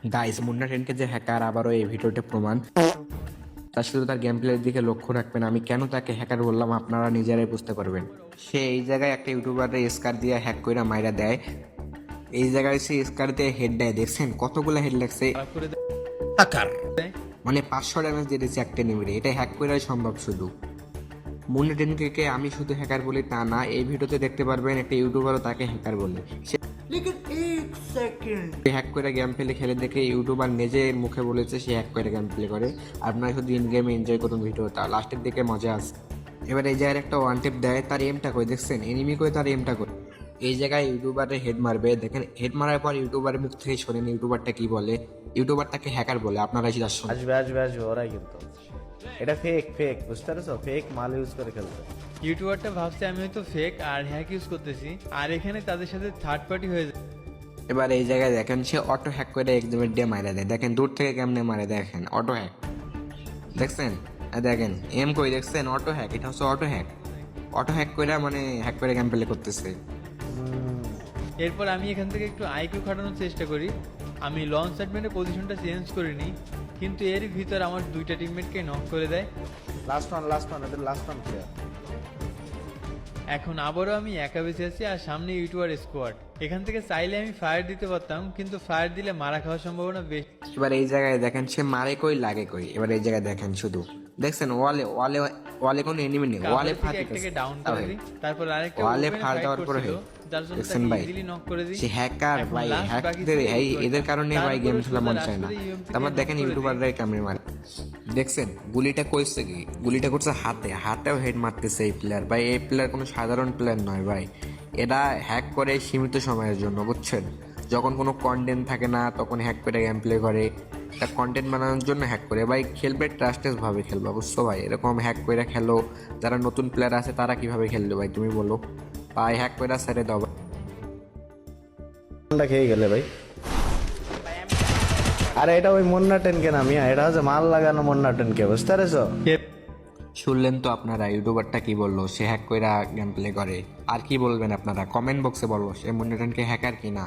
Guys, Munna টেনকে যে hacker আবারও এই ভিডিওতে প্রমাণ। তার শুধু তার গেম প্লের দিকে লক্ষ্য রাখবেন। আমি কেন তাকে হ্যাকার বললাম আপনারা নিজেরাই বুঝতে পারবেন। সে এই জায়গায় একটা ইউটিউবারের স্কার দিয়ে হ্যাক কইরা মাইরা দেয়। এই জায়গায় সে স্কার দিয়ে হেড দেয়, দেখছেন কতগুলো হেড লাগছে। খারাপ করে হ্যাকার দেয়। মানে 500 ড্যামেজ দিয়ে দিচ্ছে একটা নিমিরে। এটা হ্যাক করাই সম্ভব শুধু। মুন্না টেনকে আমি শুধু হ্যাকার বলি তা না, এই ভিডিওতে দেখতে পারবেন একটা ইউটিউবারও তাকে হ্যাকার বলে। সে হ্যাক করে গেম প্লে খেলে দেখে ইউটিউবার নিজের মুখে বলেছে সে হ্যাক করে গেম প্লে করে। আপনারা শুধু ইন গেমে এনজয় করুন ভিডিওটা, লাস্টের দিকে মজা আছে। এবার এই জায়গায় একটা ওয়ান টেপ দেয়, তার এমটা করে দেখছেন, এনিমি করে তার এমটা করে এই জায়গায় ইউটিউবারের হেড মারবে। দেখেন হেড মারার পর ইউটিউবারের মুখ থেকে শোনেন ইউটিউবারটা কি বলে। ইউটিউবার তাকে হ্যাকার বলে, আপনারা সেটা শুনুন। আসবে আসবে আসবে ওরাই কিন্তু এটা ফেক ফেক বুঝতে পারছো, ফেক মাল ইউজ করে খেলতে। ইউটিউবারটা ভাবছে আমি হয়তো ফেক আর হ্যাক ইউজ করতেছি, আর এখানে তাদের সাথে থার্ড পার্টি হয়ে যায়। এবার এই জায়গায় দেখেন সে অটো হ্যাক করে এক্সিমেট দিয়ে মারা দেয়। দেখেন দূর থেকে কেমনে মারে, দেখেন অটো হ্যাক দেখছেন। দেখেন এম কই দেখছেন, অটো হ্যাক। এটা হচ্ছে অটো হ্যাক। অটো হ্যাক করে মানে হ্যাক করে গেম প্লে করতেছে। এরপর আমি এখান থেকে একটু আইকিউ খাটানোর চেষ্টা করি। আমি লঞ্চ সেগমেন্টের পজিশনটা চেঞ্জ করিনি, কিন্তু এর ভিতর আমার দুইটা টিমমেটকে নক করে দেয়। লাস্ট ওয়ান এদের লাস্ট ওয়ান প্লেয়ার। এখন আবারও আমি একা বেঁচে আছি আর সামনে ইউটিউবার স্কোয়াড। এখান থেকে চাইলে আমি ফায়ার দিতে পারতাম, কিন্তু ফায়ার দিলে মারা খাওয়ার সম্ভাবনা বেশি। এবার এই জায়গায় দেখেন সে মারে কই লাগে কই। এবার এই জায়গায় দেখেন শুধু দেখছেন ওয়ালে ওয়ালে ওয়ালে কোনো এনিমি নেই, ওয়ালে কাভার থেকে একটাকে ডাউন করে ফাঁকি। দিই, তারপর আরেকটা ওয়ালে ওপেনে ফার ফাইট দেওয়ার পরে করছিল, যার জন্য দেখছেন তাকে ভাই ইজিলি নক করে দিই। সে হ্যাকার এখন ভাই, last বাকি হ্যাকদের ছিল এই ইউটিউবার। এদের কারণে ভাই গেম তারপরে খেলা মন সোজা চায় না। রাস্তায় UMP তারপর কে দেখেন knock করে ইউটিউবাররাই কামড়ে মারে। দেখছেন গুলিটা কইছে কি, গুলিটা করছে হাতে, হাতেও হেড মারতেছে এই প্লেয়ার। ভাই এই প্লেয়ার কোনো সাধারণ প্লেয়ার নয় ভাই, এটা হ্যাক করে সীমিত সময়ের জন্য, বুঝছেন। যখন কোনো কন্টেন্ট থাকে না তখন হ্যাক করে গেম প্লে করে। একটা কন্টেন্ট বানানোর জন্য হ্যাক করে। ভাই খেলবে ট্রাস্টেড ভাবে খেলবা, বুঝছো ভাই। এরকম হ্যাক করে খেলো, যারা নতুন প্লেয়ার আছে তারা কিভাবে খেলবে ভাই তুমি বলো। ভাই হ্যাক করে ছেড়ে দাও ভাই। কোনটা খেয়ে গেলে ভাই? আরে এটা ওই মুন্না টেনকে না মিয়া, এটা হচ্ছে মাল লাগানো মুন্না টেনকে, বুঝতে পারছো? শুনলেন তো আপনারা ইউটিউবারটা কি বললো, সে হ্যাক কইরা গেম প্লে করে। আর কি বলবেন আপনারা, কমেন্ট বক্সে বলবো সে মুন্না টেনকে হ্যাকার কিনা।